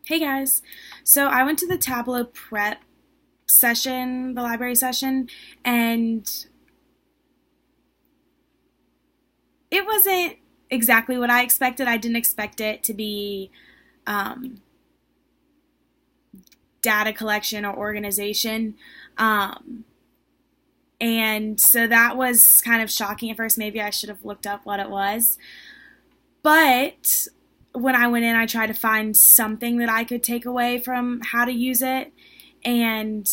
Hey guys. So I went to the Tableau prep session, the library session, and it wasn't exactly what I expected. I didn't expect it to be um, data collection or organization. Um, and so that was kind of shocking at first. Maybe I should have looked up what it was. But when I went in, I tried to find something that I could take away from how to use it. And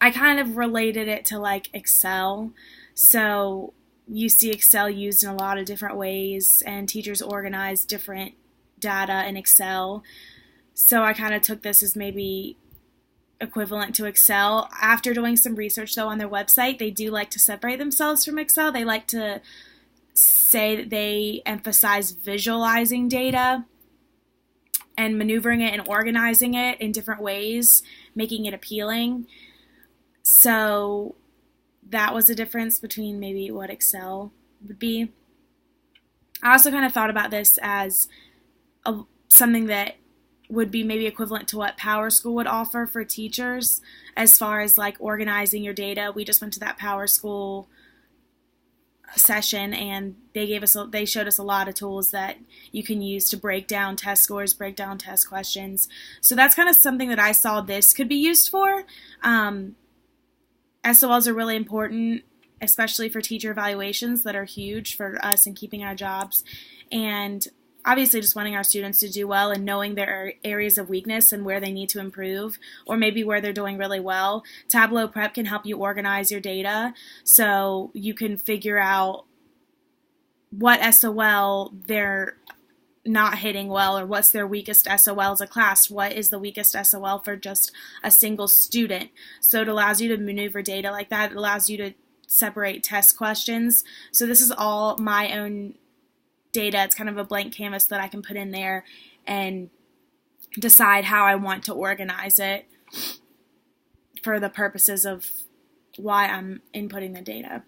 I kind of related it to like Excel. So you see Excel used in a lot of different ways, and teachers organize different data in Excel. So I kind of took this as maybe equivalent to Excel. After doing some research, though, on their website, they do like to separate themselves from Excel. They like to say that they emphasize visualizing data and maneuvering it and organizing it in different ways, making it appealing. So that was a difference between maybe what Excel would be. I also kind of thought about this as something that would be maybe equivalent to what PowerSchool would offer for teachers as far as like organizing your data. We just went to that PowerSchool session and they showed us a lot of tools that you can use to break down test scores, break down test questions. So that's kind of something that I saw this could be used for. SOLs are really important, especially for teacher evaluations that are huge for us in keeping our jobs. And obviously just wanting our students to do well and knowing their areas of weakness and where they need to improve, or maybe where they're doing really well. Tableau Prep can help you organize your data so you can figure out what SOL they're not hitting well, or what's their weakest SOL as a class. What is the weakest SOL for just a single student? So it allows you to maneuver data like that. It allows you to separate test questions. So this is all my own data. It's kind of a blank canvas that I can put in there and decide how I want to organize it for the purposes of why I'm inputting the data.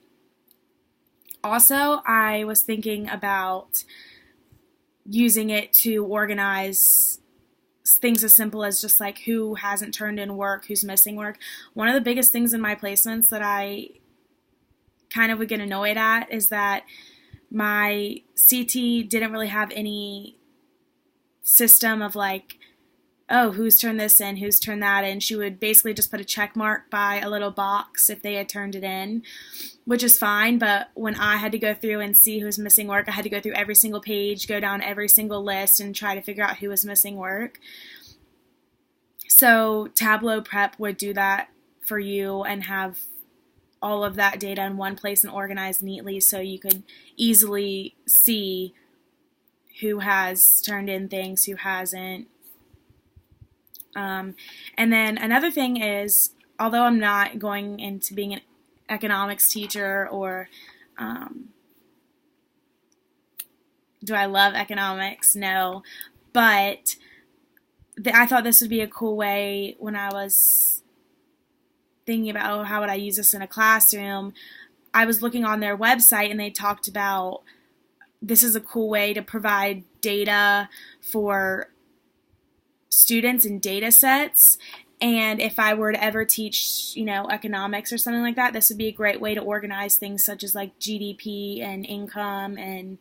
Also, I was thinking about using it to organize things as simple as just like who hasn't turned in work, who's missing work. One of the biggest things in my placements that I kind of would get annoyed at is that my CT didn't really have any system of like, oh, who's turned this in, who's turned that in. She would basically just put a check mark by a little box if they had turned it in, which is fine. But when I had to go through and see who's missing work, I had to go through every single page, go down every single list, and try to figure out who was missing work. So Tableau Prep would do that for you and have all of that data in one place and organized neatly so you could easily see who has turned in things, who hasn't. And then another thing is, although I'm not going into being an economics teacher or do I love economics? No. But I thought this would be a cool way when I was thinking about, oh, how would I use this in a classroom? I was looking on their website and they talked about this is a cool way to provide data for students and data sets. And if I were to ever teach, economics or something like that, this would be a great way to organize things such as like GDP and income and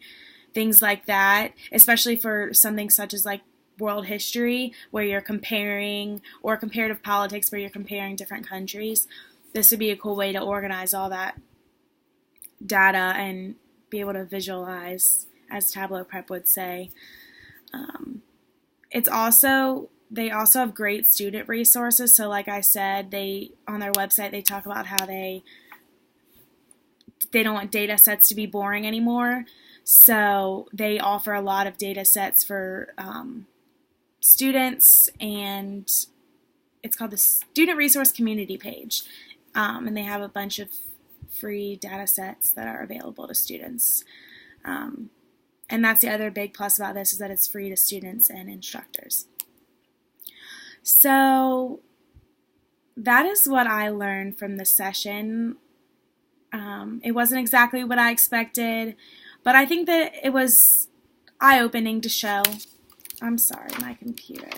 things like that, especially for something such as like world history where you're comparing, or comparative politics where you're comparing different countries. This would be a cool way to organize all that data and be able to visualize, as Tableau Prep would say. They also have great student resources. So like I said, on their website they talk about how they don't want data sets to be boring anymore. So they offer a lot of data sets for students, and it's called the Student Resource Community page. And they have a bunch of free data sets that are available to students. And that's the other big plus about this, is that it's free to students and instructors. So that is what I learned from the session. It wasn't exactly what I expected, but I think that it was eye-opening to show I'm sorry, my computer.